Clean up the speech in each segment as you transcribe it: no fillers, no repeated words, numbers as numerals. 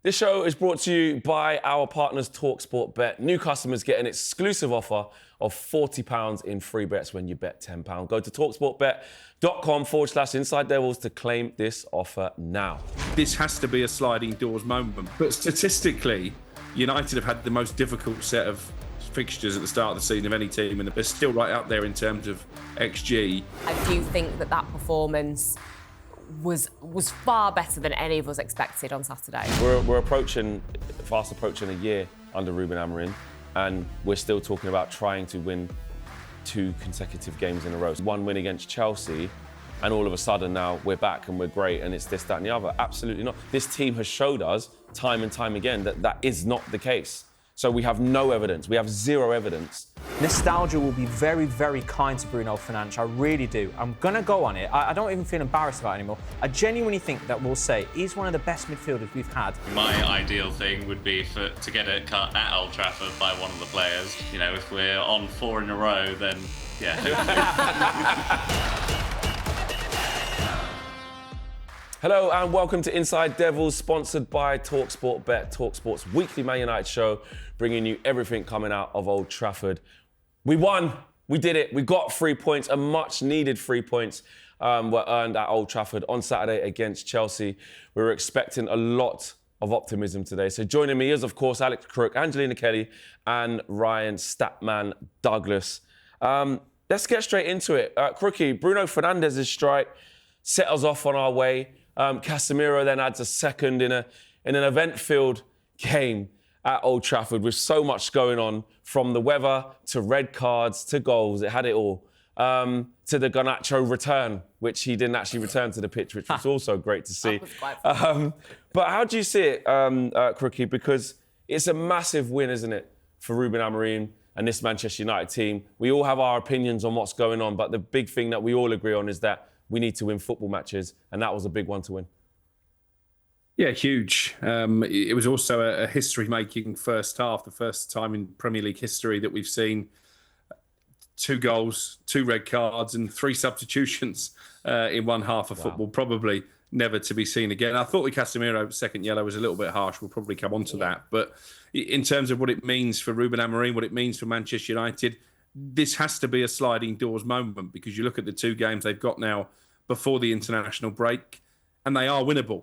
This show is brought to you by our partners talkSPORT Bet. New customers get an exclusive offer of £40 in free bets when you bet £10. Go to talksportbet.com/Inside Devils to claim this offer now. This has to be a sliding doors moment. But statistically, United have had the most difficult set of fixtures at the start of the season of any team, and they're still right up there in terms of XG. I do think that performance was far better than any of us expected on Saturday. We're fast approaching a year under Ruben Amorim, and we're still talking about trying to win 2 consecutive games in a row. 1 win against Chelsea, and all of a sudden now we're back and we're great and it's this, that and the other. Absolutely not. This team has showed us time and time again that that is not the case. So we have no evidence. We have zero evidence. Nostalgia will be very, very kind to Bruno Fernandes. I really do. I'm going to go on it. I don't even feel embarrassed about it anymore. I genuinely think that we'll say he's one of the best midfielders we've had. My ideal thing would be to get it cut at Old Trafford by one of the players. You know, if we're on 4 in a row, then yeah. Hello and welcome to Inside Devils, sponsored by talkSPORT Bet, talkSPORT's weekly Man United show, bringing you everything coming out of Old Trafford. We won, we did it, we got 3 points, a much needed 3 points were earned at Old Trafford on Saturday against Chelsea. We were expecting a lot of optimism today. So joining me is, of course, Alex Crook, Angelina Kelly and Ryon Statman Douglas. Let's get straight into it. Crookie, Bruno Fernandes' strike set us off on our way. Casemiro then adds a second in an event-filled game at Old Trafford with so much going on, from the weather to red cards to goals. It had it all. To the Garnacho return, which he didn't actually return to the pitch, which was also great to see. That was quite fun. But how do you see it, Crookie? Because it's a massive win, isn't it, for Ruben Amorim and this Manchester United team. We all have our opinions on what's going on, but the big thing that we all agree on is that we need to win football matches, and that was a big one to win. Yeah, huge. It was also a history-making first half, the first time in Premier League history that we've seen 2 goals, 2 red cards and 3 substitutions in one half of football. Probably never to be seen again. I thought the Casemiro second yellow was a little bit harsh. We'll probably come on to that. But in terms of what it means for Ruben Amorim, what it means for Manchester United, this has to be a sliding doors moment, because you look at the 2 games they've got now before the international break, and they are winnable.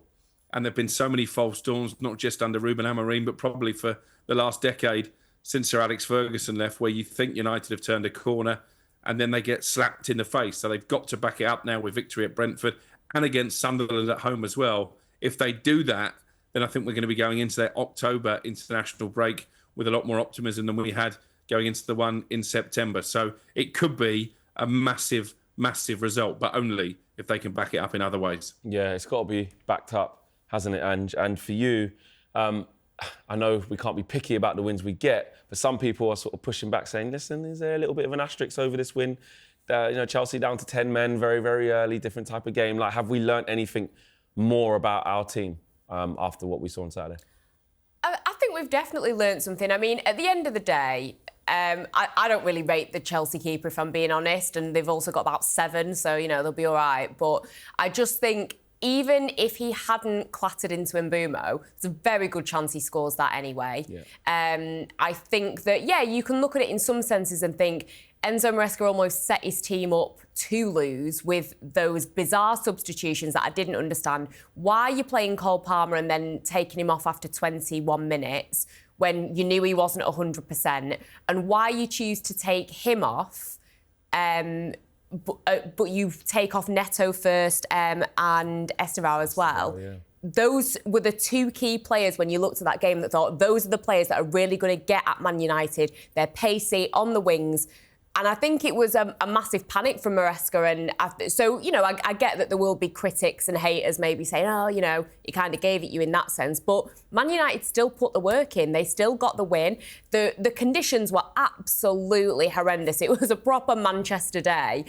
And there have been so many false dawns, not just under Ruben Amorim, but probably for the last decade since Sir Alex Ferguson left, where you think United have turned a corner and then they get slapped in the face. So they've got to back it up now with victory at Brentford and against Sunderland at home as well. If they do that, then I think we're going to be going into their October international break with a lot more optimism than we had going into the one in September. So it could be a massive, massive result, but only if they can back it up in other ways. Yeah, it's got to be backed up, hasn't it? And for you, I know we can't be picky about the wins we get, but some people are sort of pushing back, saying, listen, is there a little bit of an asterisk over this win? Chelsea down to 10 men, very, very early, different type of game. Like, have we learnt anything more about our team after what we saw on Saturday? I think we've definitely learned something. I mean, at the end of the day, I don't really rate the Chelsea keeper, if I'm being honest, and they've also got about 7, so, they'll be all right. But I just think, even if he hadn't clattered into Mbeumo, there's a very good chance he scores that anyway. Yeah. I think that, you can look at it in some senses and think Enzo Maresca almost set his team up to lose with those bizarre substitutions that I didn't understand. Why are you playing Cole Palmer and then taking him off after 21 minutes when you knew he wasn't 100%? And why you choose to take him off, but you take off Neto first and Estevao as well. Yeah. Those were the 2 key players when you looked at that game that thought those are the players that are really going to get at Man United. They're pacey on the wings. And I think it was a massive panic from Maresca. And I get that there will be critics and haters maybe saying, he kind of gave it you in that sense. But Man United still put the work in. They still got the win. The conditions were absolutely horrendous. It was a proper Manchester day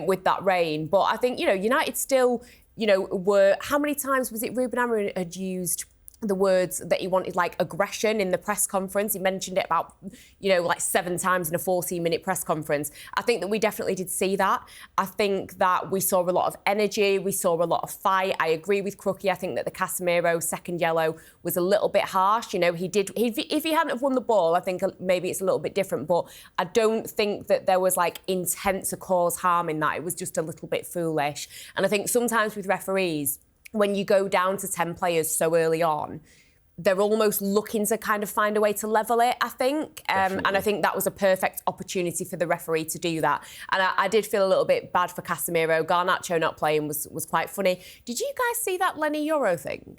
with that rain. But I think, United still, were... How many times was it Ruben Amorim had used the words that he wanted, like aggression in the press conference. He mentioned it about, like 7 times in a 14-minute press conference. I think that we definitely did see that. I think that we saw a lot of energy. We saw a lot of fight. I agree with Crookie. I think that the Casemiro second yellow was a little bit harsh. If he hadn't have won the ball, I think maybe it's a little bit different. But I don't think that there was like intent to cause harm in that. It was just a little bit foolish. And I think sometimes with referees, when you go down to 10 players so early on, they're almost looking to kind of find a way to level it, I think. And I think that was a perfect opportunity for the referee to do that. And I did feel a little bit bad for Casemiro. Garnacho not playing was quite funny. Did you guys see that Lenny Euro thing?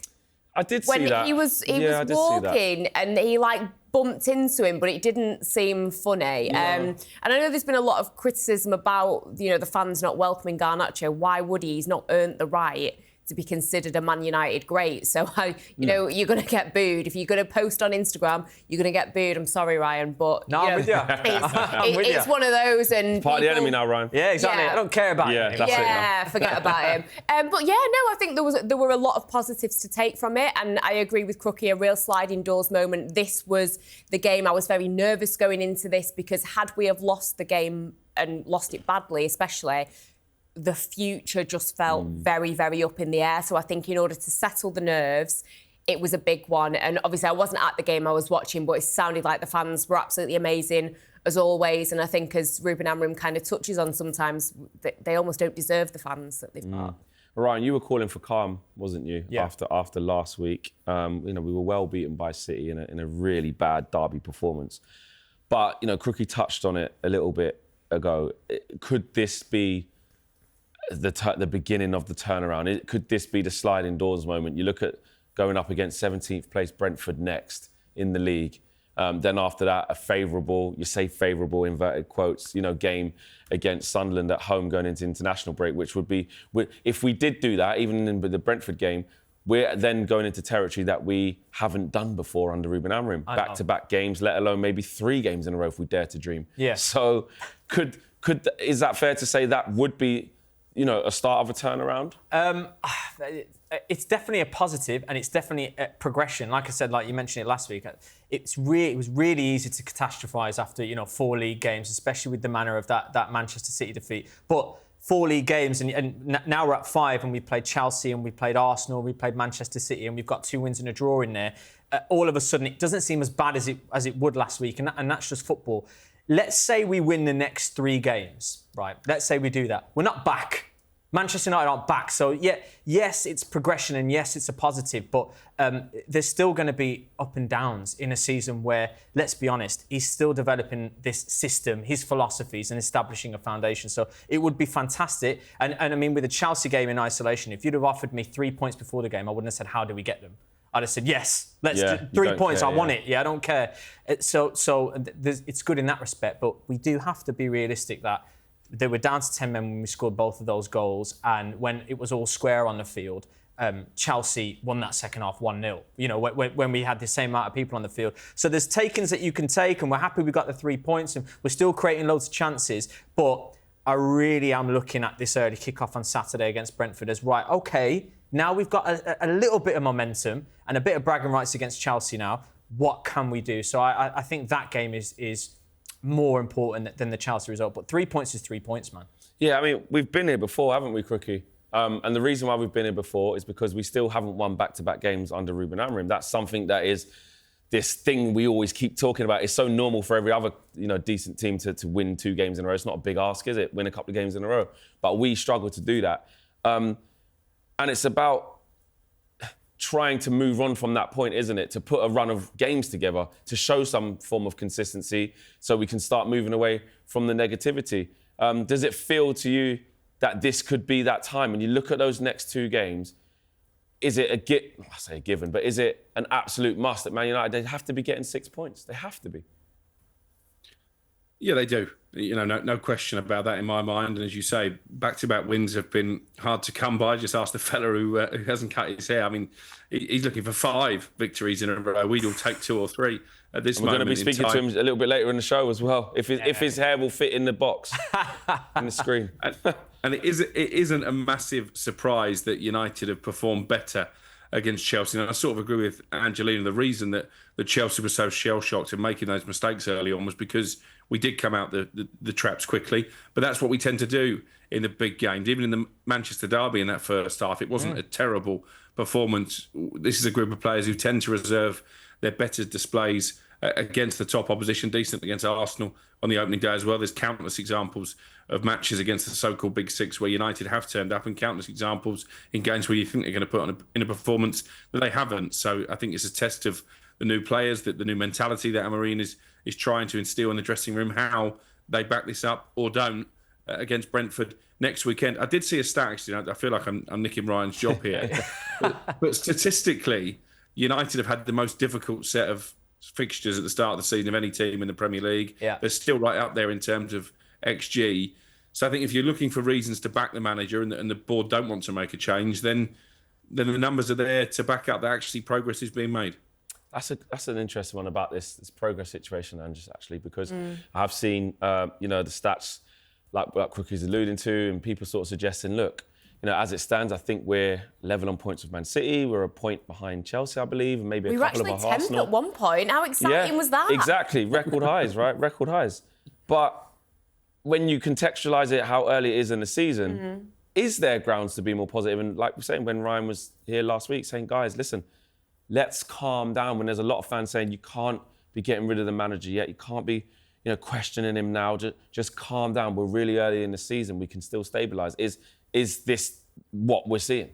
I did see that. When he was walking and he bumped into him, but it didn't seem funny. Yeah. And I know there's been a lot of criticism about, the fans not welcoming Garnacho. Why would he? He's not earned the right to be considered a Man United great. So, you're going to get booed. If you're going to post on Instagram, you're going to get booed. I'm sorry, Ryan, but... No, I'm with you. It's one of those, and part of the enemy now, Ryan. Yeah, exactly. Yeah. I don't care about him. That's it. Forget about him. I think there were a lot of positives to take from it, and I agree with Crookie, a real sliding doors moment. This was the game. I was very nervous going into this, because had we have lost the game, and lost it badly especially, the future just felt very, very up in the air. So I think in order to settle the nerves, it was a big one. And obviously I wasn't at the game, I was watching, but it sounded like the fans were absolutely amazing as always. And I think, as Ruben Amorim kind of touches on sometimes, they almost don't deserve the fans that they've got. Ryan, you were calling for calm, wasn't you? Yeah. After last week, we were well beaten by City in a really bad derby performance. But Crookie touched on it a little bit ago. Could this be the beginning of the turnaround? Could this be the sliding doors moment? You look at going up against 17th place Brentford next in the league. Then after that, a favourable, inverted quotes, game against Sunderland at home going into international break, which would be, if we did do that, even in the Brentford game, we're then going into territory that we haven't done before under Ruben Amorim. Back-to-back games, let alone maybe 3 games in a row if we dare to dream. Yeah. So is that fair to say that would be a start of a turnaround? It's definitely a positive, and it's definitely a progression. Like I said, like you mentioned it last week, it was really easy to catastrophise after 4 league games, especially with the manner of that Manchester City defeat. But 4 league games, and now we're at 5, and we played Chelsea, and we played Arsenal, we played Manchester City, and we've got 2 wins and a draw in there. All of a sudden, it doesn't seem as bad as it would last week, and that's just football. Let's say we win the next 3 games, right? Let's say we do that. We're not back. Manchester United aren't back. So, yes, it's progression, and yes, it's a positive, but there's still going to be up and downs in a season where, let's be honest, he's still developing this system, his philosophies, and establishing a foundation. So it would be fantastic. And I mean, with the Chelsea game in isolation, if you'd have offered me 3 points before the game, I wouldn't have said, how do we get them? I'd have said, yes, let's do 3 points. I want it. Yeah, I don't care. So it's good in that respect, but we do have to be realistic that they were down to 10 men when we scored both of those goals, and when it was all square on the field, Chelsea won that second half 1-0. When we had the same amount of people on the field. So there's takings that you can take, and we're happy we got the 3 points, and we're still creating loads of chances. But I really am looking at this early kickoff on Saturday against Brentford as, right, OK, now we've got a little bit of momentum and a bit of bragging rights against Chelsea now. What can we do? So I think that game is more important than the Chelsea result. But 3 points is 3 points, man. Yeah, I mean, we've been here before, haven't we, Crookie? And the reason why we've been here before is because we still haven't won back-to-back games under Ruben Amorim. That's something that is this thing we always keep talking about. It's so normal for every other, decent team to win 2 games in a row. It's not a big ask, is it? Win a couple of games in a row. But we struggle to do that. And it's about trying to move on from that point, isn't it? To put a run of games together, to show some form of consistency so we can start moving away from the negativity. Does it feel to you that this could be that time? When you look at those next 2 games, is it I say a given, but is it an absolute must that Man United, they have to be getting 6 points? They have to be. Yeah, they do. No question about that in my mind. And as you say, back-to-back wins have been hard to come by. Just ask the fella who hasn't cut his hair. I mean, he's looking for 5 victories in a row. We'd all take 2 or 3 at this moment. We're going to be speaking to him a little bit later in the show as well, if his hair will fit in the box, in the screen. And it isn't a massive surprise that United have performed better against Chelsea. And I sort of agree with Angelina. The reason that Chelsea was so shell-shocked in making those mistakes early on was because we did come out the traps quickly. But that's what we tend to do in the big games. Even in the Manchester derby in that first half, it wasn't a terrible performance. This is a group of players who tend to reserve their better displays against the top opposition, decent against Arsenal on the opening day as well. There's countless examples of matches against the so-called Big Six where United have turned up, and countless examples in games where you think they're going to put on in a performance that they haven't. So I think it's a test of the new players, that the new mentality that Amorim is trying to instill in the dressing room, how they back this up or don't against Brentford next weekend. I did see a stat, actually. I feel like I'm nicking Ryan's job here. but statistically, United have had the most difficult set of fixtures at the start of the season of any team in the Premier League. Yeah. They're still right up there in terms of XG. So I think if you're looking for reasons to back the manager and the board don't want to make a change, then the numbers are there to back up that actually progress is being made. That's an interesting one about this progress situation, Angus, actually, because I've seen the stats like Crook is alluding to, and people sort of suggesting, look, as it stands, I think we're level on points with Man City. We're a point behind Chelsea, I believe, and maybe a couple of our We were actually 10th Arsenal. at one point. How exciting was that? Exactly. Record highs, right? Record highs. But when you contextualise it how early it is in the season, is there grounds to be more positive? And like we're saying, when Ryan was here last week saying, guys, listen, let's calm down. When there's a lot of fans saying you can't be getting rid of the manager yet, you can't be questioning him now, just calm down. We're really early in the season. We can still stabilise. Is this what we're seeing?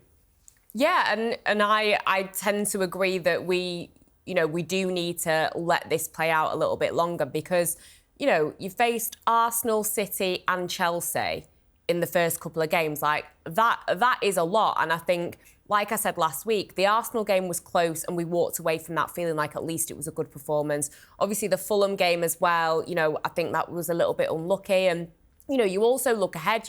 Yeah, and I tend to agree that we do need to let this play out a little bit longer because, you faced Arsenal, City and Chelsea in the first couple of games. Like, that is a lot. And I think, like I said last week, the Arsenal game was close and we walked away from that feeling like at least it was a good performance. Obviously, the Fulham game as well, I think that was a little bit unlucky. And you also look ahead,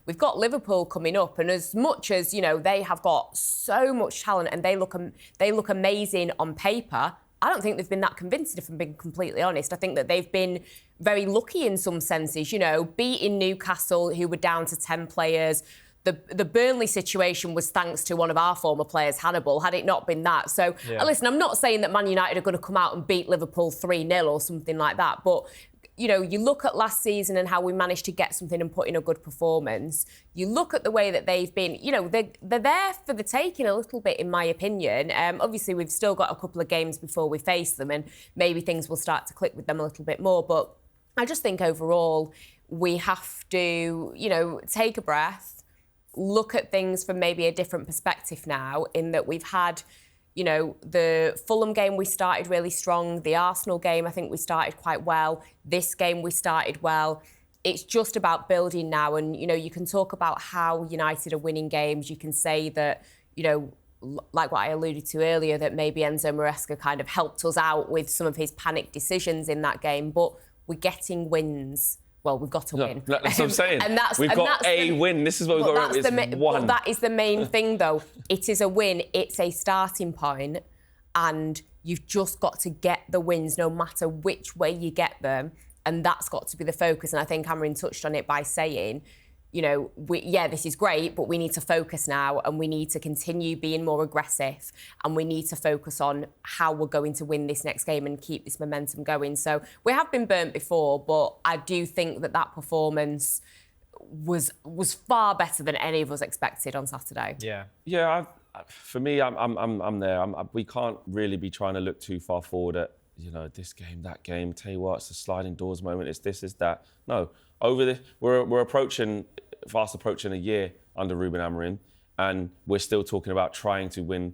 we've got Liverpool coming up, and as much as, they have got so much talent and they look amazing on paper, I don't think they've been that convincing, if I'm being completely honest. I think that they've been very lucky in some senses, beating Newcastle, who were down to 10 players. The Burnley situation was thanks to one of our former players, Hannibal, had it not been that. So, listen, I'm not saying that Man United are going to come out and beat Liverpool 3-0 or something like that, but you look at last season and how we managed to get something and put in a good performance. You look at the way that they've been, they're there for the taking a little bit, in my opinion. Obviously, we've still got a couple of games before we face them, and maybe things will start to click with them a little bit more. But I just think overall, we have to, take a breath, look at things from maybe a different perspective now, in that we've had... the Fulham game, we started really strong. The Arsenal game, I think we started quite well. This game, we started well. It's just about building now. And, you can talk about how United are winning games. You can say that, like what I alluded to earlier, that maybe Enzo Maresca kind of helped us out with some of his panic decisions in that game. But we're getting wins. Well, we've got to win. That's what I'm saying. We've got a win. This is what we've got to remember. It's one. But that is the main thing, though. It is a win. It's a starting point, and you've just got to get the wins, no matter which way you get them, and that's got to be the focus. And I think Amorim touched on it by saying, this is great, but we need to focus now, and we need to continue being more aggressive, and we need to focus on how we're going to win this next game and keep this momentum going. So we have been burnt before, but I do think that performance was far better than any of us expected on Saturday. Yeah. For me, I'm there. We can't really be trying to look too far forward at this game, that game. Tell you what, it's a sliding doors moment. It's this, it's that. No, we're fast approaching a year under Ruben Amorim, and we're still talking about trying to win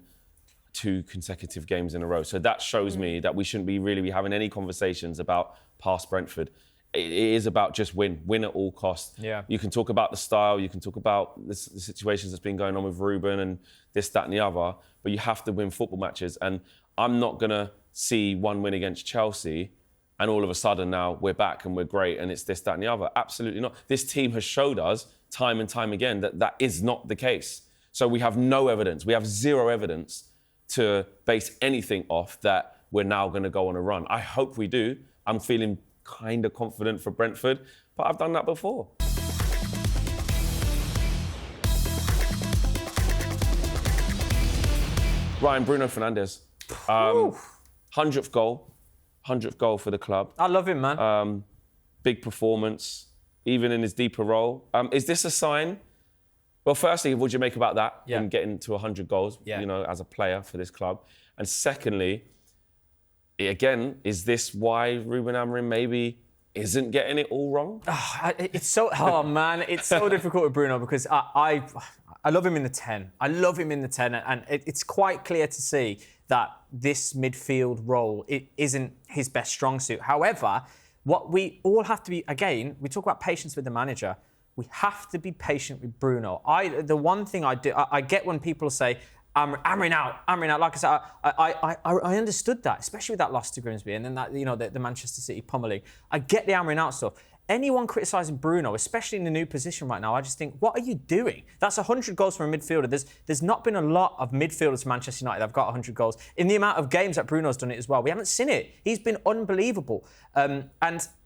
2 consecutive games in a row. So that shows me that we shouldn't be really having any conversations about past Brentford. It is about just win at all costs. Yeah. You can talk about the style, you can talk about the situations that's been going on with Ruben and this, that, and the other, but you have to win football matches. And I'm not gonna see one win against Chelsea and all of a sudden now we're back and we're great and it's this, that, and the other. Absolutely not. This team has showed us time and time again that is not the case. So we have no evidence. We have zero evidence to base anything off that we're now going to go on a run. I hope we do. I'm feeling kind of confident for Brentford, but I've done that before. Ryan, Bruno Fernandes, 100th goal for the club. I love him, man. Big performance, even in his deeper role. Is this a sign? Well, firstly, what do you make about that? Yeah. Him getting to 100 goals, you know, as a player for this club. And secondly, again, is this why Ruben Amorim maybe isn't getting it all wrong? It's so it's so difficult with Bruno because I love him in the 10. I love him in the 10, and it's quite clear to see that this midfield role isn't his best strong suit. However, what we all have to be, again, we talk about patience with the manager. We have to be patient with Bruno. The one thing I do, I get when people say, Amorim out. Like I said, I understood that, especially with that loss to Grimsby and then that, you know, the Manchester City pummeling. I get the Amorim out stuff. Anyone criticising Bruno, especially in the new position right now, I just think, what are you doing? That's 100 goals from a midfielder. There's not been a lot of midfielders for Manchester United that have got 100 goals. In the amount of games that Bruno's done it as well, we haven't seen it. He's been unbelievable. And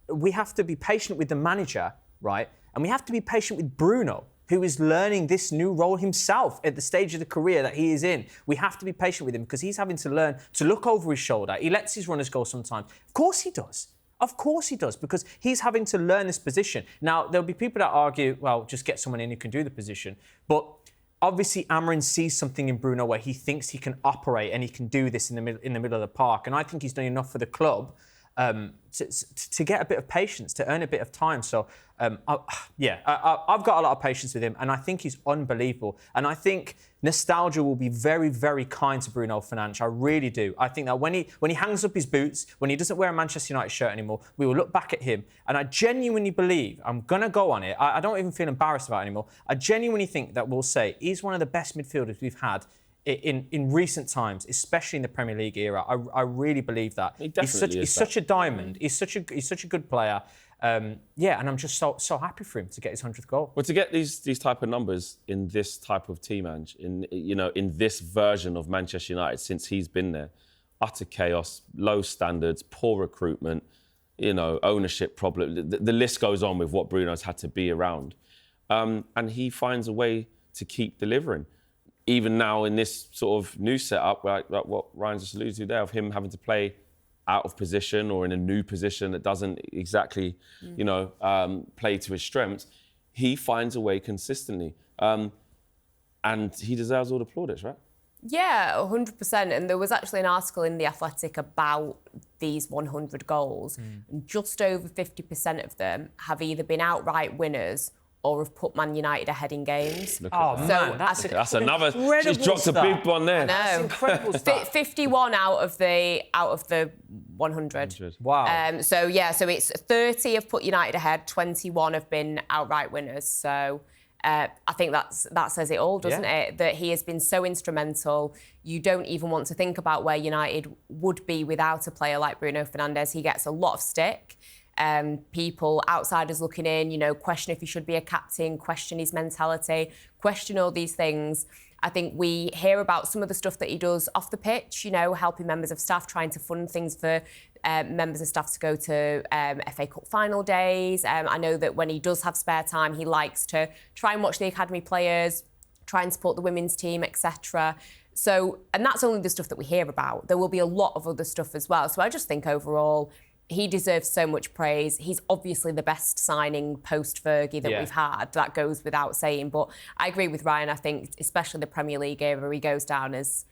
we have to be patient with the manager, right? And we have to be patient with Bruno, who is learning this new role himself at the stage of the career that he is in. We have to be patient with him because he's having to learn to look over his shoulder. He lets his runners go sometimes. Of course he does. Of course he does, because he's having to learn this position. Now, there'll be people that argue, well, just get someone in who can do the position. But obviously, Amorim sees something in Bruno where he thinks he can operate and he can do this in the middle of the park. And I think he's done enough for the club to get a bit of patience, to earn a bit of time. So, I've got a lot of patience with him, and I think he's unbelievable. And I think nostalgia will be very, very kind to Bruno Fernandes. I really do. I think that when he hangs up his boots, when he doesn't wear a Manchester United shirt anymore, we will look back at him. And I genuinely believe, I'm going to go on it, I don't even feel embarrassed about it anymore. I genuinely think that we'll say he's one of the best midfielders we've had in recent times, especially in the Premier League era. I really believe that. He's such a diamond. He's such a good player. And I'm just so happy for him to get his 100th goal. Well, to get these type of numbers in this type of team, Ange, in this version of Manchester United since he's been there, utter chaos, low standards, poor recruitment, ownership problem. The list goes on with what Bruno's had to be around, and he finds a way to keep delivering. Even now in this sort of new setup, like what Ryan just alluded to there, of him having to play out of position or in a new position that doesn't exactly, play to his strengths, he finds a way consistently. And he deserves all the plaudits, right? Yeah, 100%. And there was actually an article in The Athletic about these 100 goals. And just over 50% of them have either been outright winners or have put Man United ahead in games. That's another. She's dropped a big one there. That's incredible stuff. 51 out of the 100. Wow. So it's 30 have put United ahead, 21 have been outright winners. So I think that says it all, doesn't it? That he has been so instrumental. You don't even want to think about where United would be without a player like Bruno Fernandes. He gets a lot of stick. People, outsiders looking in, question if he should be a captain, question his mentality, question all these things. I think we hear about some of the stuff that he does off the pitch, helping members of staff, trying to fund things for members of staff to go to FA Cup final days. I know that when he does have spare time, he likes to try and watch the academy players, try and support the women's team, etc. So, and that's only the stuff that we hear about. There will be a lot of other stuff as well. So I just think overall, he deserves so much praise. He's obviously the best signing post-Fergie that we've had. That goes without saying. But I agree with Ryan. I think, especially the Premier League era, he goes down as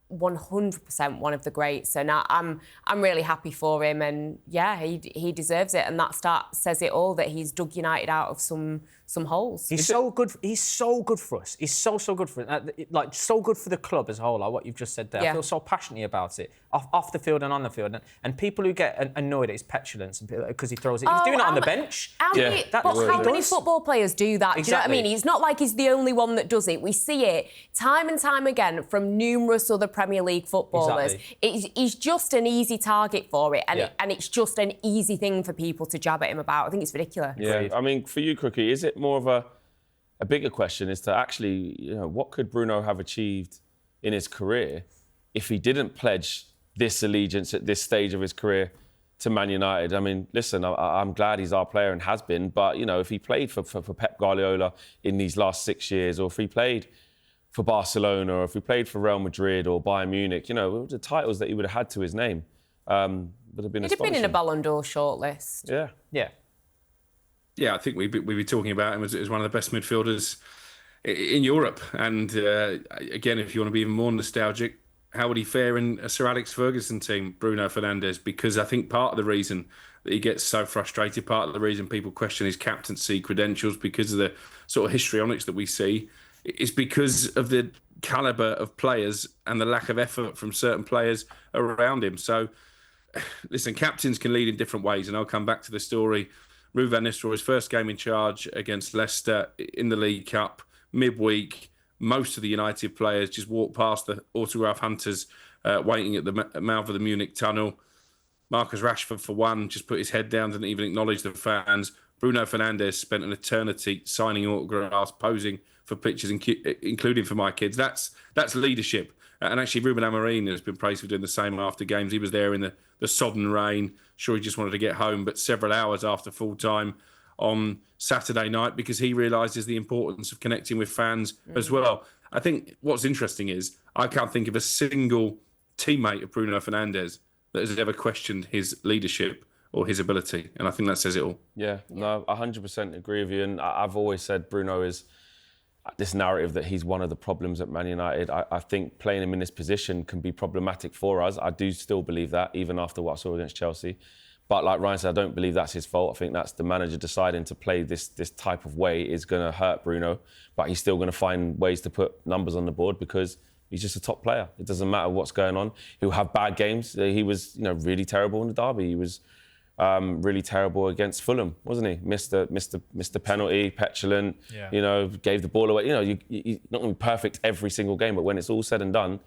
100% one of the greats. And I'm really happy for him. And he deserves it. And that start says it all, that he's dug United out of some holes. He's so good. He's so good for us. He's so good for it. So good for the club as a whole. Like what you've just said there. I feel so passionately about it, off the field and on the field. And people who get annoyed at his petulance because he throws it. He's doing it on the bench. How many football players do that? Exactly. Do you know what I mean? It's not like he's the only one that does it. We see it time and time again from numerous other Premier League footballers. Exactly. He's just an easy target for it, and it's just an easy thing for people to jab at him about. I think it's ridiculous. Yeah, I mean, for you, Crookie, is it more of a bigger question is to actually, what could Bruno have achieved in his career if he didn't pledge this allegiance at this stage of his career to Man United? I mean, listen, I'm glad he's our player and has been, but, if he played for Pep Guardiola in these last 6 years, or if he played for Barcelona, or if he played for Real Madrid or Bayern Munich, you know, the titles that he would have had to his name would have been He'd have been in a Ballon d'Or shortlist. Yeah. Yeah. Yeah, I think we'd be talking about him as one of the best midfielders in Europe. And again, if you want to be even more nostalgic, how would he fare in a Sir Alex Ferguson team, Bruno Fernandes? Because I think part of the reason that he gets so frustrated, part of the reason people question his captaincy credentials because of the sort of histrionics that we see, is because of the calibre of players and the lack of effort from certain players around him. So, listen, captains can lead in different ways, and I'll come back to the story. Ruben van Nistelrooy's first game in charge against Leicester in the League Cup, midweek, most of the United players just walked past the autograph hunters waiting at the mouth of the Munich tunnel. Marcus Rashford, for one, just put his head down, didn't even acknowledge the fans. Bruno Fernandes spent an eternity signing autographs, posing for pictures, including for my kids. That's leadership. And actually, Ruben Amorim has been praised for doing the same after games. He was there in the sodden rain. Sure, he just wanted to get home, but several hours after full time on Saturday night, because he realises the importance of connecting with fans as well. I think what's interesting is I can't think of a single teammate of Bruno Fernandes that has ever questioned his leadership or his ability. And I think that says it all. Yeah, no, 100% agree with you. And I've always said Bruno is this narrative that he's one of the problems at Man United. I think playing him in this position can be problematic for us. I do still believe that, even after what I saw against Chelsea. But like Ryan said, I don't believe that's his fault. I think that's the manager deciding to play this type of way is going to hurt Bruno. But he's still going to find ways to put numbers on the board because he's just a top player. It doesn't matter what's going on. He'll have bad games. He was, really terrible in the derby. He was really terrible against Fulham, wasn't he? Missed the penalty, petulant. Yeah. Gave the ball away. You're not going to be perfect every single game, but when it's all said and done,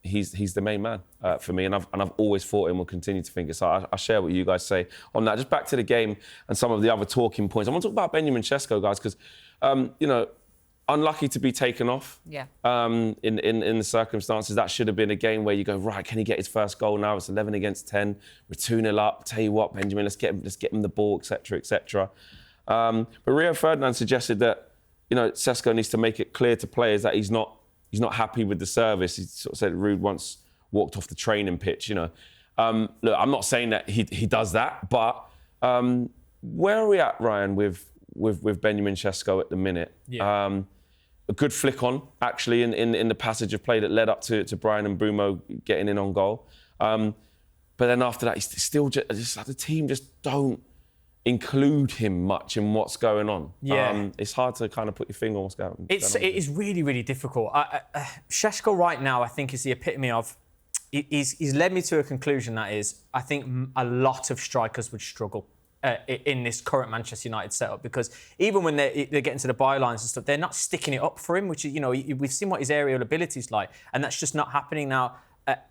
he's the main man for me, and I've always thought and will continue to think it. So I share what you guys say on that. Just back to the game and some of the other talking points. I want to talk about Benjamin Sesko, guys, because unlucky to be taken off. Yeah. In the circumstances, that should have been a game where you go, right, can he get his first goal now? It's 11 against 10. We're 2-0 up. Tell you what, Benjamin, let's get him the ball, etc., etc. But Rio Ferdinand suggested that Sesko needs to make it clear to players that he's not happy with the service. He sort of said Rude once walked off the training pitch. Look, I'm not saying that he does that, but where are we at, Ryan, with Benjamin Sesko at the minute? Yeah. A good flick on, actually, in the passage of play that led up to Brian and Bruno getting in on goal. But then after that, he's still just like the team just don't include him much in what's going on. Yeah. It's hard to kind of put your finger on what's going on. It is really, really difficult. Sesko right now, I think, is the epitome of... He's led me to a conclusion that is, I think a lot of strikers would struggle in this current Manchester United setup, because even when they're getting to the bylines and stuff, they're not sticking it up for him, which is, we've seen what his aerial ability is like, and that's just not happening now.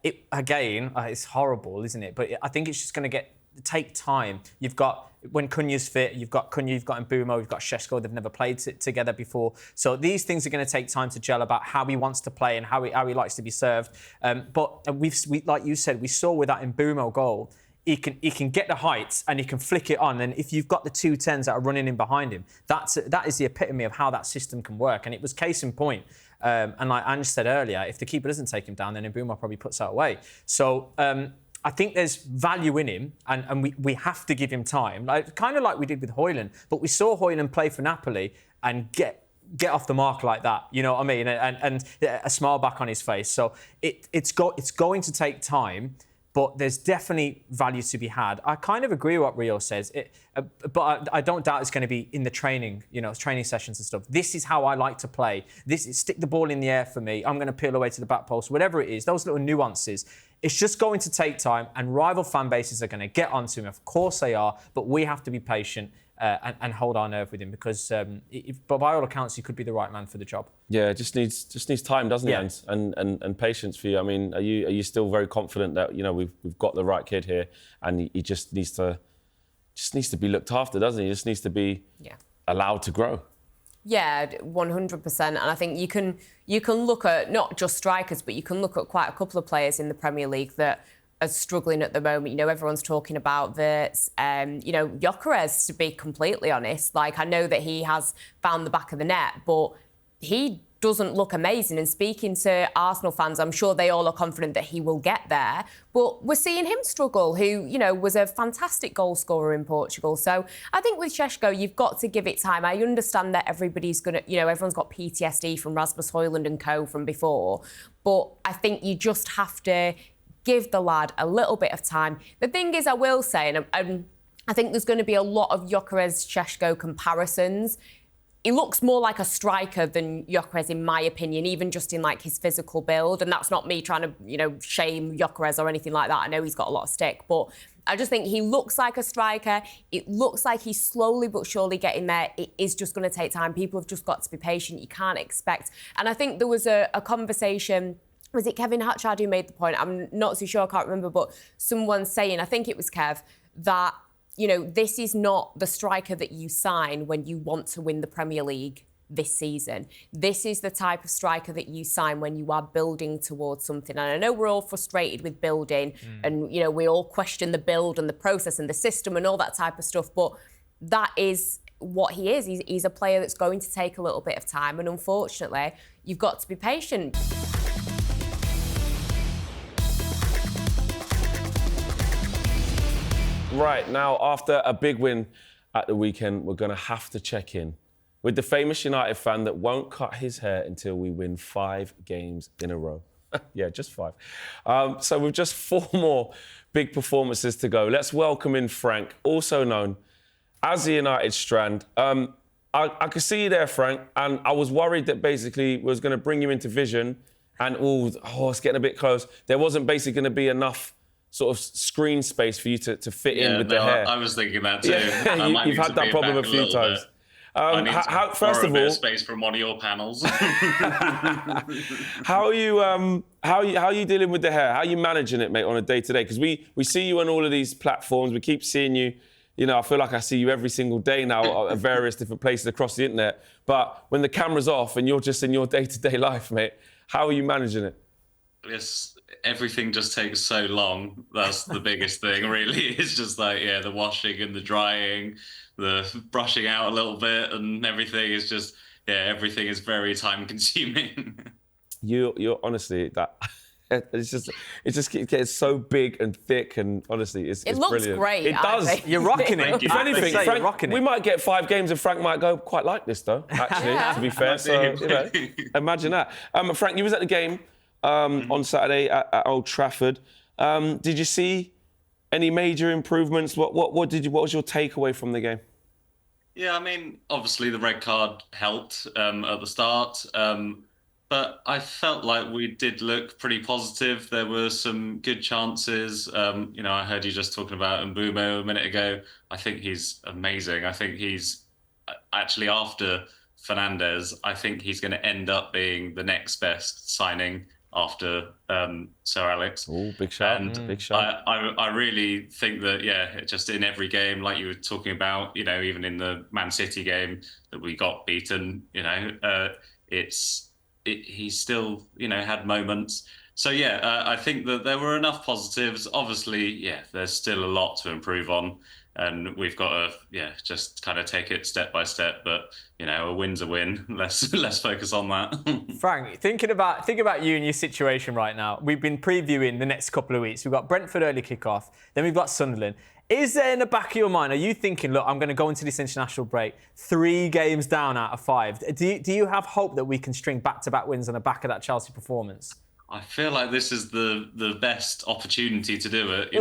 It's horrible, isn't it? But I think it's just going to take time. You've got, when Cunha's fit, you've got Cunha, you've got Mbeumo, you've got Sesko. They've never played together before. So these things are going to take time to gel about how he wants to play and how he likes to be served. But we, like you said, we saw with that Mbeumo goal, he can get the heights and he can flick it on. And if you've got the 2-10s that are running in behind him, that is the epitome of how that system can work. And it was case in point. And like Ange said earlier, if the keeper doesn't take him down, then Mbeumo probably puts that away. So I think there's value in him, and we have to give him time, kind of like we did with Højlund. But we saw Højlund play for Napoli and get off the mark like that, you know what I mean? And a smile back on his face. So it's going to take time, but there's definitely value to be had. I kind of agree with what Rio says, but I don't doubt it's going to be in the training, training sessions and stuff. This is how I like to play. This is stick the ball in the air for me. I'm going to peel away to the back post, whatever it is. Those little nuances. It's just going to take time, and rival fan bases are going to get onto him. Of course they are, but we have to be patient and hold our nerve with him, because but by all accounts, he could be the right man for the job. Yeah, it just needs time, doesn't it? And patience for you. I mean, are you still very confident that we've got the right kid here, and he just needs to be looked after, doesn't he? He just needs to be allowed to grow. Yeah, 100%. And I think you can look at not just strikers, but you can look at quite a couple of players in the Premier League that are struggling at the moment. Everyone's talking about this. Gyökeres, to be completely honest. I know that he has found the back of the net, but he doesn't look amazing. And speaking to Arsenal fans, I'm sure they all are confident that he will get there. But we're seeing him struggle, who, was a fantastic goal scorer in Portugal. So I think with Šeško, you've got to give it time. I understand that everybody's going to, everyone's got PTSD from Rasmus Højlund and co from before. But I think you just have to give the lad a little bit of time. The thing is, I will say, and I think there's going to be a lot of Gyökeres-Šeško comparisons. He looks more like a striker than Gyökeres, in my opinion, even just in like his physical build. And that's not me trying to, shame Gyökeres or anything like that. I know he's got a lot of stick, but I just think he looks like a striker. It looks like he's slowly but surely getting there. It is just going to take time. People have just got to be patient. You can't expect. And I think there was a conversation. Was it Kevin Hatchard who made the point? I'm not so sure, I can't remember, but someone saying, I think it was Kev, that, this is not the striker that you sign when you want to win the Premier League this season. This is the type of striker that you sign when you are building towards something. And I know we're all frustrated with building and, we all question the build and the process and the system and all that type of stuff, but that is what he is. He's a player that's going to take a little bit of time, and unfortunately, you've got to be patient. Right, now, after a big win at the weekend, we're going to have to check in with the famous United fan that won't cut his hair until we win 5 games in a row. Yeah, just 5. So with just 4 more big performances to go, let's welcome in Frank, also known as the United Strand. I could see you there, Frank, and I was worried that basically was going to bring you into vision and, it's getting a bit close. There wasn't basically going to be enough sort of screen space for you to fit in with the hair. I was thinking that too. Yeah, you've had that problem a few times. First of all, space from one of your panels. How are you dealing with the hair? How are you managing it, mate, on a day-to-day? Because we see you on all of these platforms. We keep seeing you. I feel like I see you every single day now at various different places across the internet. But when the camera's off and you're just in your day-to-day life, mate, how are you managing it? Yes. Everything just takes so long. That's the biggest thing, really. It's just like, the washing and the drying, the brushing out a little bit, and everything is just, everything is very time consuming. You're honestly, that it just gets so big and thick, and honestly, it's looks brilliant. Great. It does. You're rocking it. If anything, Frank, we might get 5 games, and Frank might go, quite like this though. Actually, to be fair, so imagine that. Frank, you was at the game. On Saturday at Old Trafford. Did you see any major improvements? What was your takeaway from the game? Yeah, I mean, obviously the red card helped at the start, but I felt like we did look pretty positive. There were some good chances. I heard you just talking about Mbeumo a minute ago. I think he's amazing. I think he's actually, after Fernandes, I think he's going to end up being the next best signing after Sir Alex. Oh, big shout. Big shout. I really think that, just in every game, like you were talking about, even in the Man City game that we got beaten, he's still, had moments. So, I think that there were enough positives. Obviously, there's still a lot to improve on. And we've got to, just kind of take it step by step. But, a win's a win. Let's focus on that. Frank, think about you and your situation right now. We've been previewing the next couple of weeks. We've got Brentford early kickoff. Then we've got Sunderland. Is there in the back of your mind, are you thinking, look, I'm going to go into this international break 3 games down out of 5? Do you have hope that we can string back-to-back wins on the back of that Chelsea performance? I feel like this is the best opportunity to do it.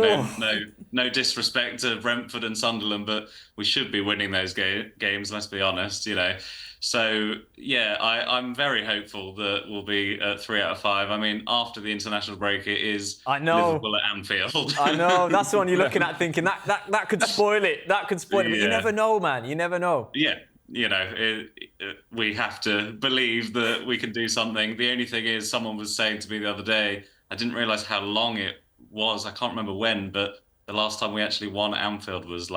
No disrespect to Brentford and Sunderland, but we should be winning those games. Let's be honest. So I'm very hopeful that we'll be at 3 out of 5. I mean, after the international break, it is Liverpool at Anfield. I know. That's the one you're looking at, thinking that could spoil it. That could spoil it. But you never know, man. You never know. Yeah. We have to believe that we can do something. The only thing is, someone was saying to me the other day, I didn't realise how long it was. I can't remember when, but the last time we actually won at Anfield was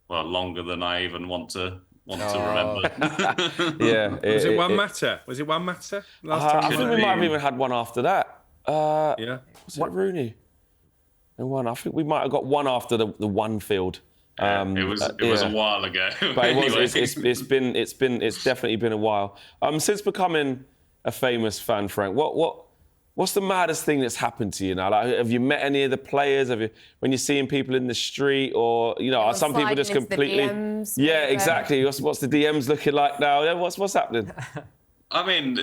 longer than I even want to remember. Was it one matter? Was it one matter? Last time I think we might have even had one after that. Was it Rooney? I think we might have got one after the one field. It was a while ago. But it's definitely been a while. Since becoming a famous fan, Frank, what's the maddest thing that's happened to you now? Like, have you met any of the players? When you're seeing people in the street, or are some people just completely? The DMs, yeah, exactly. What's the DMs looking like now? Yeah, what's happening? I mean,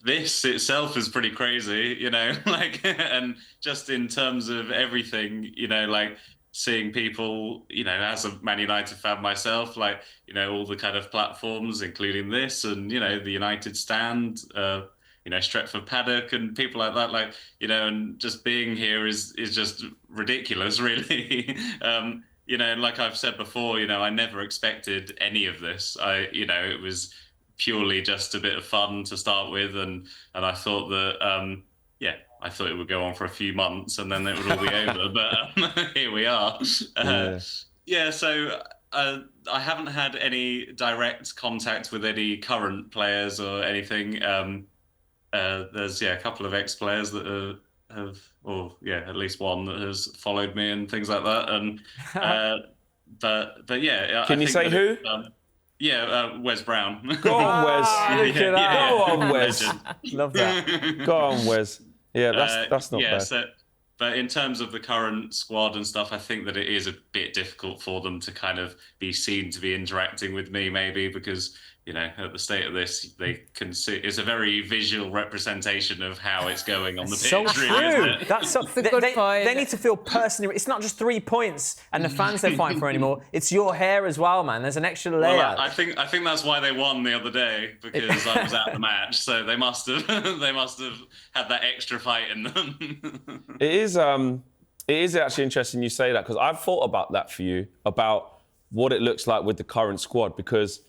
this itself is pretty crazy, like, and just in terms of everything, like seeing people, as a Man United fan myself, like, all the kind of platforms, including this, and, the United Stand, Stretford Paddock and people like that, like, and just being here is just ridiculous, really. And like I've said before, I never expected any of this. It was purely just a bit of fun to start with, and I thought that I thought it would go on for a few months and then it would all be over, but here we are. So I haven't had any direct contact with any current players or anything. There's a couple of ex-players that at least one that has followed me and things like that, and but yeah. Can you say who? Wes Brown. Go on, Wes. Go on, Wes. Love that. Go on, Wes. Yeah, that's not bad. But in terms of the current squad and stuff, I think that it is a bit difficult for them to kind of be seen to be interacting with me, maybe because, at the state of this, they can see it's a very visual representation of how it's going on the pitch. So true. Really, That's a good point. They need to feel personally. It's not just 3 points and the fans they're fighting for anymore. It's your hair as well, man. There's an extra layer. Well, I think that's why they won the other day, because I was at the match, so they must have had that extra fight in them. It is actually interesting you say that, because I've thought about that for you, about what it looks like with the current squad, because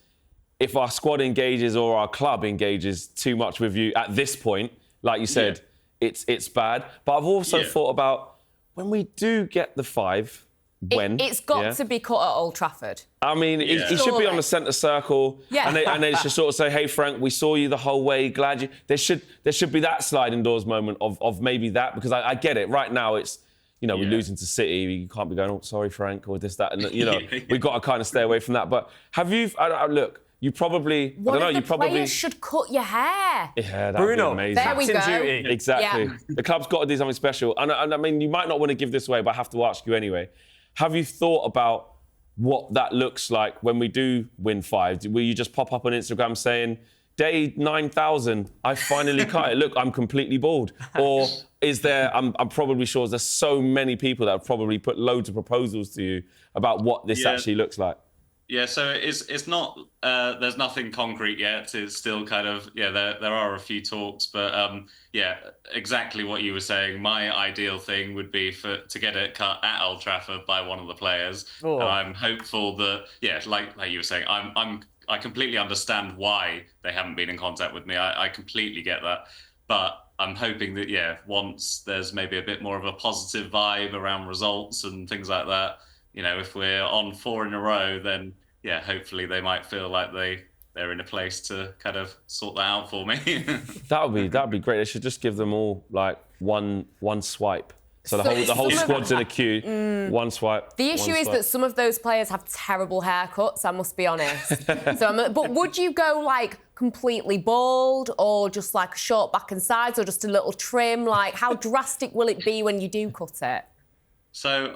if our squad engages or our club engages too much with you at this point, like you said, it's bad. But I've also thought about when we do get the 5, it's got to be cut at Old Trafford. I mean, he should be on the centre circle, and they should sort of say, "Hey, Frank, we saw you the whole way. Glad you." There should be that sliding doors moment of maybe that, because I get it. Right now, it's we're losing to City. You can't be going, "Oh, sorry, Frank," or this, that, and we've got to kind of stay away from that. But have you? Look. You probably, players should cut your hair. Yeah, that'd Bruno, be amazing. There we go. Duty. Exactly. Yeah. The club's got to do something special. And I mean, you might not want to give this away, but I have to ask you anyway. Have you thought about what that looks like when we do win 5? Will you just pop up on Instagram saying, day 9,000, I finally cut it. Look, I'm completely bald. Or is there, I'm probably sure there's so many people that have probably put loads of proposals to you about what this actually looks like. Yeah, so it's not, there's nothing concrete yet. It's still kind of, there are a few talks, but exactly what you were saying. My ideal thing would be to get it cut at Old Trafford by one of the players. Oh. And I'm hopeful that, like you were saying, I completely understand why they haven't been in contact with me. I completely get that. But I'm hoping that, once there's maybe a bit more of a positive vibe around results and things like that, if we're on 4 in a row, then hopefully they might feel like they're in a place to kind of sort that out for me. That'd be great. They should just give them all like one swipe. So the whole squad's in a queue. One swipe. The issue is that some of those players have terrible haircuts, I must be honest. But would you go like completely bald, or just like short back and sides, or just a little trim? Like, how drastic will it be when you do cut it? So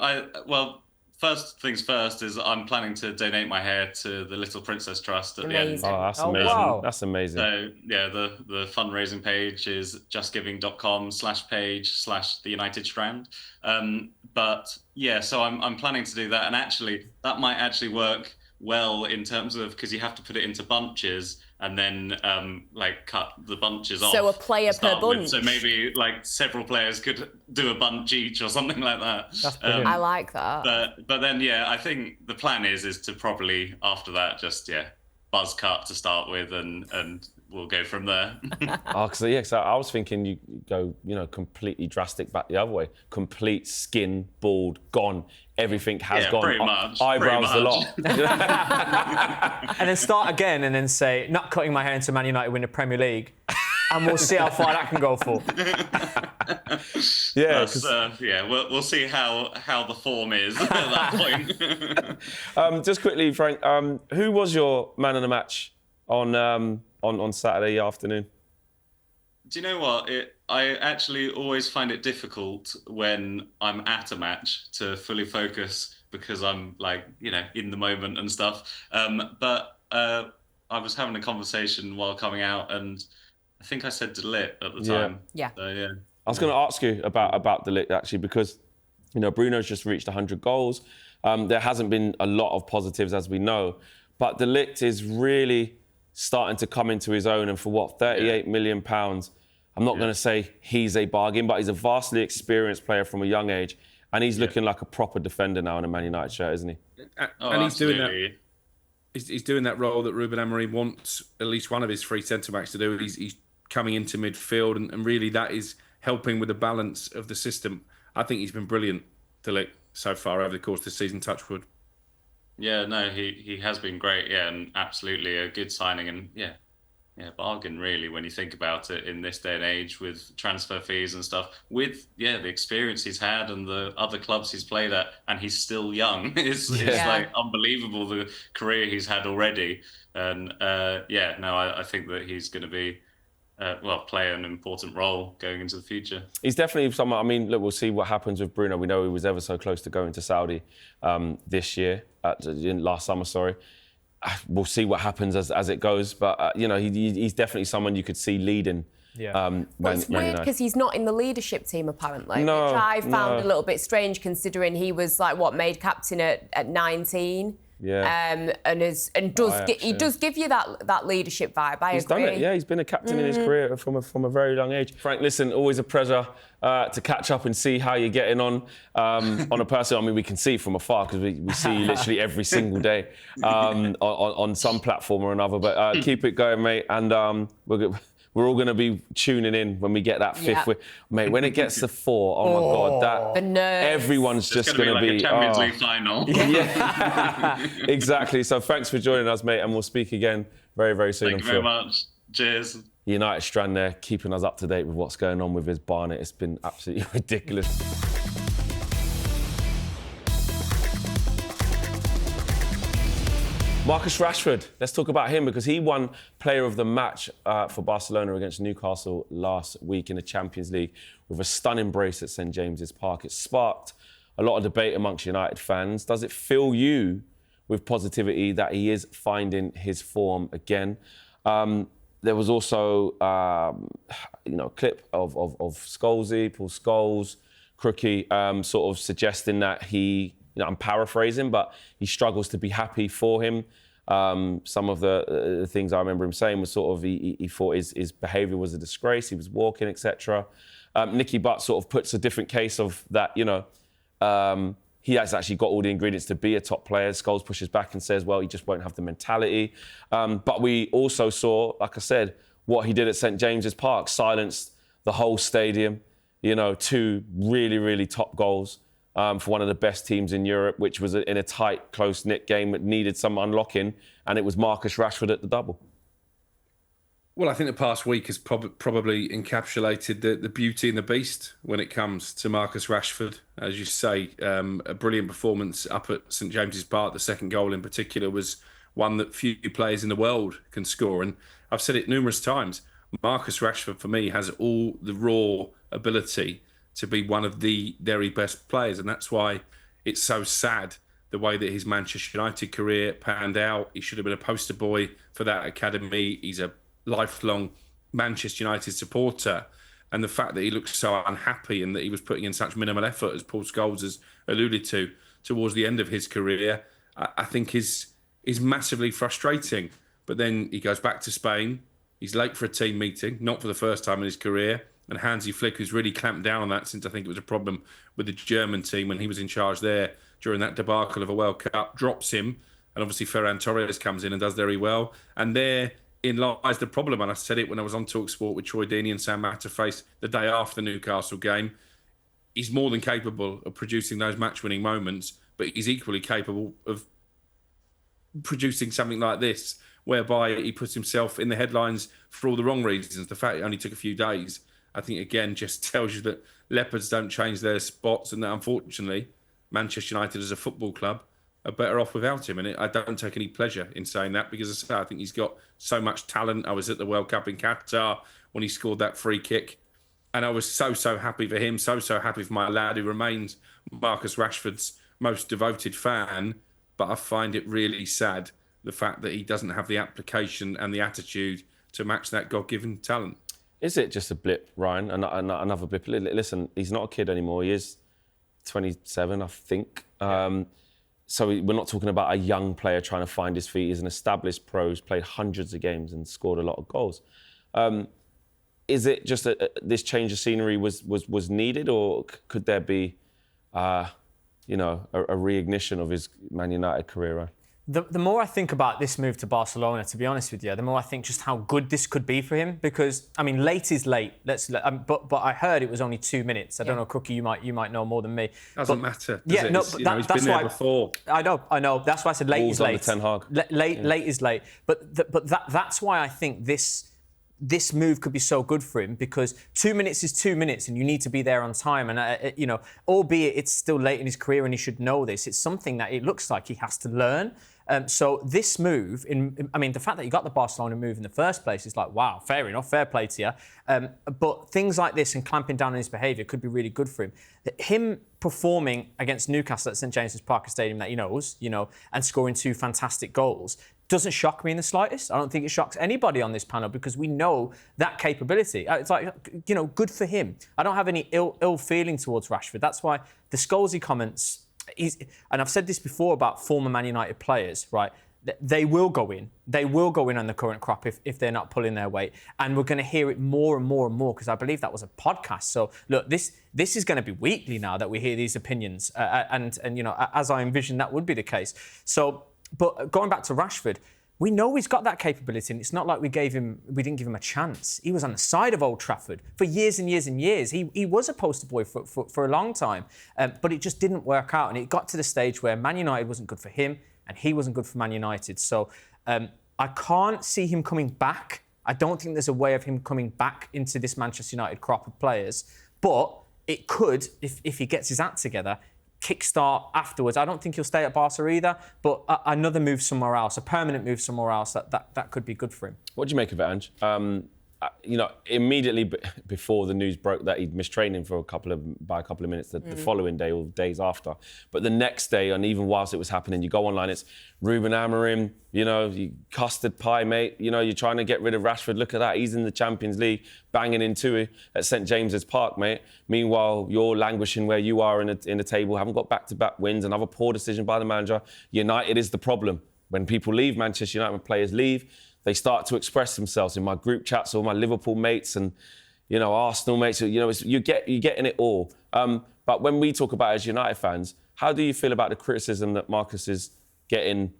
first things first is I'm planning to donate my hair to the Little Princess Trust at the end. Oh, that's amazing. Wow. That's amazing. So, the fundraising page is justgiving.com/page/the United Strand. So I'm planning to do that. And actually, that might actually work well in terms of, because you have to put it into bunches and then cut the bunches off. So a player per bunch. So maybe several players could do a bunch each or something like that. That's brilliant. I like that. But then I think the plan is to probably after that just buzz cut to start with, and we'll go from there. Because I was thinking you go completely drastic back the other way, complete skin, bald, gone. Everything has gone. Pretty much. Eyebrows a lot. And then start again and then say, not cutting my hair until Man United win the Premier League. And we'll see how far that can go for. We'll see how the form is at that point. Just quickly, Frank, who was your man of the match on Saturday afternoon? Do you know what? I actually always find it difficult when I'm at a match to fully focus because I'm like, in the moment and stuff. But I was having a conversation while coming out, and I think I said Delit at the time. Yeah. So, yeah. I was going to ask you about the Ligt actually, because Bruno's just reached 100 goals. There hasn't been a lot of positives, as we know, but the Ligt is really starting to come into his own. And for what, 38 million pounds, I'm not going to say he's a bargain, but he's a vastly experienced player from a young age, and he's looking like a proper defender now in a Man United shirt, isn't he? And he's doing absolutely. that. He's doing that role that Ruben Amorim wants at least one of his three centre-backs to do. He's coming into midfield, and really that is helping with the balance of the system. I think he's been brilliant, Delit, so far over the course of the season, touch wood. Yeah, no, he has been great. Yeah, and absolutely a good signing, and bargain really when you think about it in this day and age with transfer fees and stuff. With the experience he's had and the other clubs he's played at, and he's still young. It's like unbelievable the career he's had already. And I think that he's going to be play an important role going into the future. He's definitely someone. I mean, look, we'll see what happens with Bruno. We know he was ever so close to going to Saudi this year, last summer. Sorry. We'll see what happens as it goes, but he's definitely someone you could see leading. It's weird because he's not in the leadership team apparently, No, which I found no. a little bit strange considering he was made captain at 19. Yeah. He does give you that leadership vibe. He's done it. Yeah, he's been a captain in his career from a very young age. Frank, listen, always a pleasure to catch up and see how you're getting on a personal. I mean, we can see from afar because we see you literally every single day on some platform or another. But keep it going, mate, and we're all going to be tuning in when we get that fifth. Mate, when it gets to 4, oh my God, the nerves. Everyone's just going to be a Champions League final. Yeah, exactly. So thanks for joining us, mate, and we'll speak again very, very soon. Thank you very much. Cheers. United Strand there, keeping us up to date with what's going on with his Barnet. It's been absolutely ridiculous. Marcus Rashford, let's talk about him because he won Player of the Match for Barcelona against Newcastle last week in the Champions League with a stunning brace at St James's Park. It sparked a lot of debate amongst United fans. Does it fill you with positivity that he is finding his form again? There was also, a clip of Scholesy, Paul Scholes, Crookie, sort of suggesting that he, I'm paraphrasing, but he struggles to be happy for him. Some of the things I remember him saying was sort of he thought his behaviour was a disgrace. He was walking, etc. Nicky Butt sort of puts a different case of that. He has actually got all the ingredients to be a top player. Scholes pushes back and says, well, he just won't have the mentality. But we also saw, like I said, what he did at St James's Park, silenced the whole stadium. 2 really, really top goals. For one of the best teams in Europe, which was in a tight, close-knit game that needed some unlocking, and it was Marcus Rashford at the double. Well, I think the past week has probably encapsulated the beauty and the beast when it comes to Marcus Rashford. As you say, a brilliant performance up at St James's Park. The second goal in particular was one that few players in the world can score. And I've said it numerous times, Marcus Rashford, for me, has all the raw ability to be one of the very best players. And that's why it's so sad the way that his Manchester United career panned out. He should have been a poster boy for that academy. He's a lifelong Manchester United supporter. And the fact that he looked so unhappy and that he was putting in such minimal effort, as Paul Scholes has alluded to, towards the end of his career, I think is massively frustrating. But then he goes back to Spain. He's late for a team meeting, not for the first time in his career. And Hansi Flick, who's really clamped down on that since I think it was a problem with the German team when he was in charge there during that debacle of a World Cup, drops him. And obviously Ferran Torres comes in and does very well. And therein lies the problem. And I said it when I was on talkSPORT with Troy Deeney and Sam Matterface the day after the Newcastle game. He's more than capable of producing those match-winning moments, but he's equally capable of producing something like this, whereby he puts himself in the headlines for all the wrong reasons. The fact it only took a few days, I think, again, just tells you that leopards don't change their spots and that, unfortunately, Manchester United as a football club are better off without him. And I don't take any pleasure in saying that because, as I say, I think he's got so much talent. I was at the World Cup in Qatar when he scored that free kick. And I was so happy for him, so happy for my lad who remains Marcus Rashford's most devoted fan. But I find it really sad, the fact that he doesn't have the application and the attitude to match that God-given talent. Is it just a blip, Ryan? Another blip? Listen, he's not a kid anymore. He is 27, I think. So we're not talking about a young player trying to find his feet. He's an established pro who's played hundreds of games and scored a lot of goals. Is it just this change of scenery was needed, or could there be, a reignition of his Man United career? Right? The more I think about this move to Barcelona, to be honest with you, the more I think just how good this could be for him. Because I mean, late is late. But I heard it was only 2 minutes. I don't know, Crookie, you might know more than me. Doesn't matter. Does it? No, he's been there before. I know. That's why I said late Wolves is late. Ten Hag. Late is late. But that's why I think this move could be so good for him, because 2 minutes is 2 minutes and you need to be there on time. And, albeit it's still late in his career and he should know this, it's something that it looks like he has to learn. So this move, the fact that he got the Barcelona move in the first place is like, wow, fair enough, fair play to you. But things like this and clamping down on his behaviour could be really good for him. Him performing against Newcastle at St James's Park, a stadium that he knows, and scoring 2 fantastic goals doesn't shock me in the slightest. I don't think it shocks anybody on this panel, because we know that capability. It's like, good for him. I don't have any ill feeling towards Rashford. That's why the Scholesy comments, and I've said this before about former Man United players, right? They will go in. They will go in on the current crop if they're not pulling their weight. And we're going to hear it more and more and more, because I believe that was a podcast. So, look, this is going to be weekly now that we hear these opinions. And as I envision, that would be the case. So, but going back to Rashford, we know he's got that capability, and it's not like we didn't give him a chance. He was on the side of Old Trafford for years and years and years. He was a poster boy for a long time, but it just didn't work out, and it got to the stage where Man United wasn't good for him, and he wasn't good for Man United. So I can't see him coming back. I don't think there's a way of him coming back into this Manchester United crop of players, but it could, if he gets his act together, kickstart afterwards. I don't think he'll stay at Barca either, but another move somewhere else, a permanent move somewhere else, that could be good for him. What do you make of it, Ange? Immediately before the news broke that he'd missed training for by a couple of minutes the following day or days after. But the next day, and even whilst it was happening, you go online, it's Ruben Amorim, you custard pie, mate. You're trying to get rid of Rashford. Look at that. He's in the Champions League, banging into it at St James's Park, mate. Meanwhile, you're languishing where you are in the table, haven't got back-to-back wins, another poor decision by the manager. United is the problem. When people leave Manchester United, when players leave, they start to express themselves in my group chats, all my Liverpool mates and, Arsenal mates. You're getting it all. But when we talk about it as United fans, how do you feel about the criticism that Marcus is getting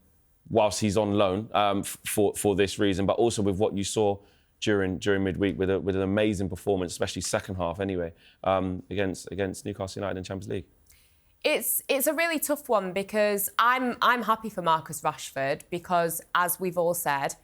whilst he's on loan for this reason, but also with what you saw during midweek with an amazing performance, especially second half anyway, against Newcastle United in Champions League? It's a really tough one, because I'm happy for Marcus Rashford, because as we've all said,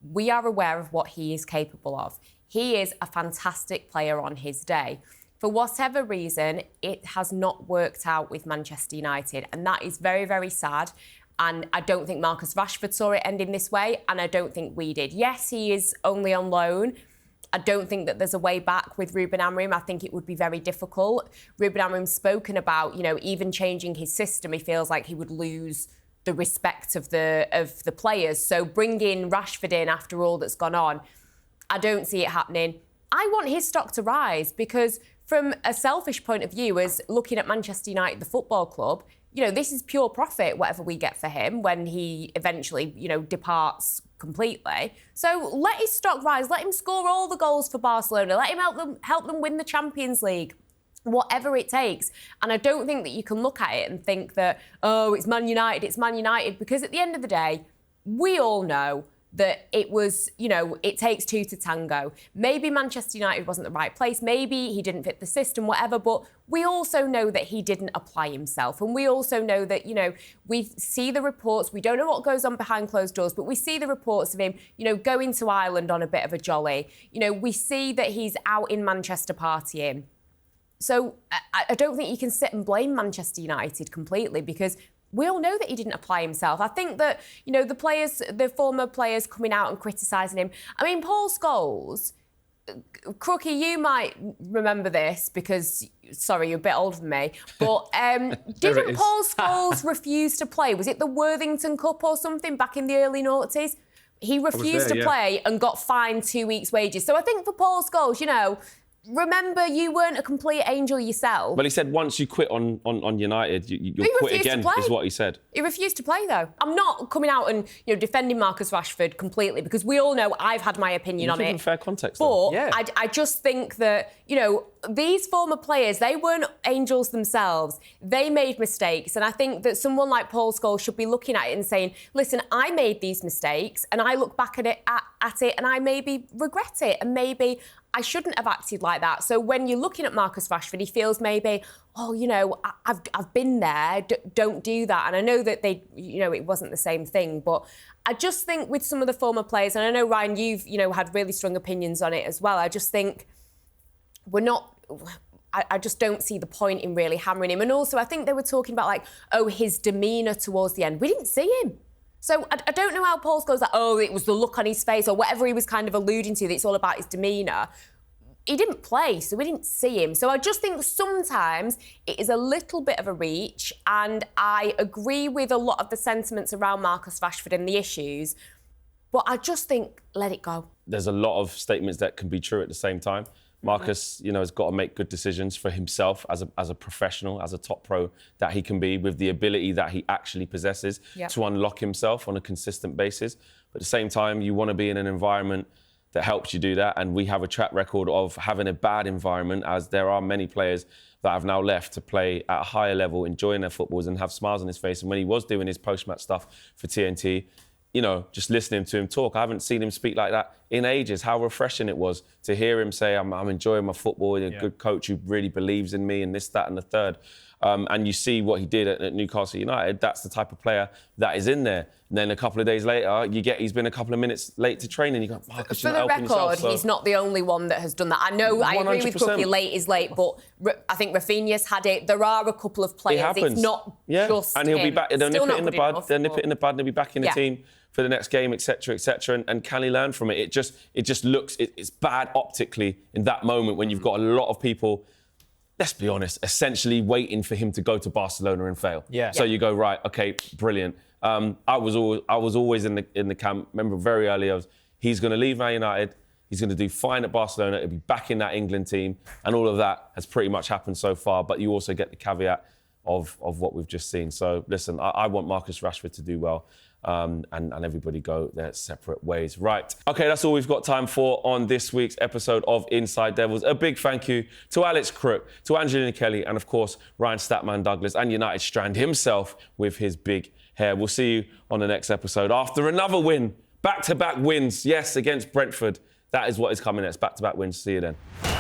we are aware of what he is capable of. He is a fantastic player on his day. For whatever reason, it has not worked out with Manchester United, and that is very, very sad. And I don't think Marcus Rashford saw it ending this way, and I don't think we did. Yes, he is only on loan. I don't think that there's a way back with Ruben Amorim. I think it would be very difficult. Ruben Amorim's spoken about, even changing his system. He feels like he would lose the respect of the players. So bringing Rashford in after all that's gone on, I don't see it happening. I want his stock to rise, because from a selfish point of view, as looking at Manchester United, the football club, this is pure profit, whatever we get for him when he eventually, departs completely. So let his stock rise. Let him score all the goals for Barcelona. Let him help them win the Champions League. Whatever it takes. And I don't think that you can look at it and think that, it's Man United, because at the end of the day, we all know that it was, it takes 2 to tango. Maybe Manchester United wasn't the right place. Maybe he didn't fit the system, whatever. But we also know that he didn't apply himself. And we also know that, we see the reports. We don't know what goes on behind closed doors, but we see the reports of him, going to Ireland on a bit of a jolly. We see that he's out in Manchester partying. So I don't think you can sit and blame Manchester United completely, because we all know that he didn't apply himself. I think that, the former players coming out and criticising him. I mean, Paul Scholes, Crookie, you might remember this because, sorry, you're a bit older than me, but didn't Paul Scholes refuse to play? Was it the Worthington Cup or something back in the early noughties? He refused to play and got fined 2 weeks' wages. So I think for Paul Scholes, you know, remember, you weren't a complete angel yourself. Well, he said once you quit on United, you'll quit again, is what he said. He refused to play, though. I'm not coming out and, you know, defending Marcus Rashford completely, because we all know I've had my opinion on it. Fair context, but I just think that, you know, these former players, they weren't angels themselves. They made mistakes. And I think that someone like Paul Scholes should be looking at it and saying, listen, I made these mistakes and I look back at it and I maybe regret it, and maybe I shouldn't have acted like that. So when you're looking at Marcus Rashford, he feels maybe, oh, you know, I've been there, don't do that. And I know that it wasn't the same thing, but I just think with some of the former players, and I know, Ryan, you've, you know, had really strong opinions on it as well. I just think I just don't see the point in really hammering him. And also, I think they were talking about, like, oh, his demeanour towards the end. We didn't see him. So I don't know how Paul Scholes, like, oh, it was the look on his face or whatever he was kind of alluding to, that it's all about his demeanour. He didn't play, so we didn't see him. So I just think sometimes it is a little bit of a reach, and I agree with a lot of the sentiments around Marcus Rashford and the issues, but I just think, let it go. There's a lot of statements that can be true at the same time. Marcus, you know, has got to make good decisions for himself as a professional, as a top pro that he can be, with the ability that he actually possesses to unlock himself on a consistent basis. But at the same time, you want to be in an environment that helps you do that. And we have a track record of having a bad environment, as there are many players that have now left to play at a higher level, enjoying their footballs and have smiles on his face. And when he was doing his post-match stuff for TNT, you know, just listening to him talk, I haven't seen him speak like that in ages. How refreshing it was to hear him say, I'm enjoying my football, a good coach who really believes in me, and this, that and the third. And you see what he did at Newcastle United. That's the type of player that is in there. And then a couple of days later, he's been a couple of minutes late to training. You go, Marcus, for the record, he's not the only one that has done that. I know, I agree with Crookie, late is late, but I think Rafinha's had it. There are a couple of players. It happens. It's not just and he'll him. be back. They'll nip it in the bud. They'll nip it in the bud, and he'll be back in the team for the next game, etc., etc. And can he learn from it? It just looks, it's bad optically in that moment when you've got a lot of people, let's be honest, essentially waiting for him to go to Barcelona and fail. So you go, right, okay, brilliant. I was always in the camp. Remember very early, he's going to leave Man United. He's going to do fine at Barcelona. He'll be back in that England team, and all of that has pretty much happened so far. But you also get the caveat of what we've just seen. So listen, I want Marcus Rashford to do well. And everybody go their separate ways. Right. Okay, that's all we've got time for on this week's episode of Inside Devils. A big thank you to Alex Crook, to Angelina Kelly, and of course, Ryan Statman Douglas and United Strand himself with his big hair. We'll see you on the next episode after another win. Back-to-back wins, yes, against Brentford. That is what is coming next. Back-to-back wins. See you then.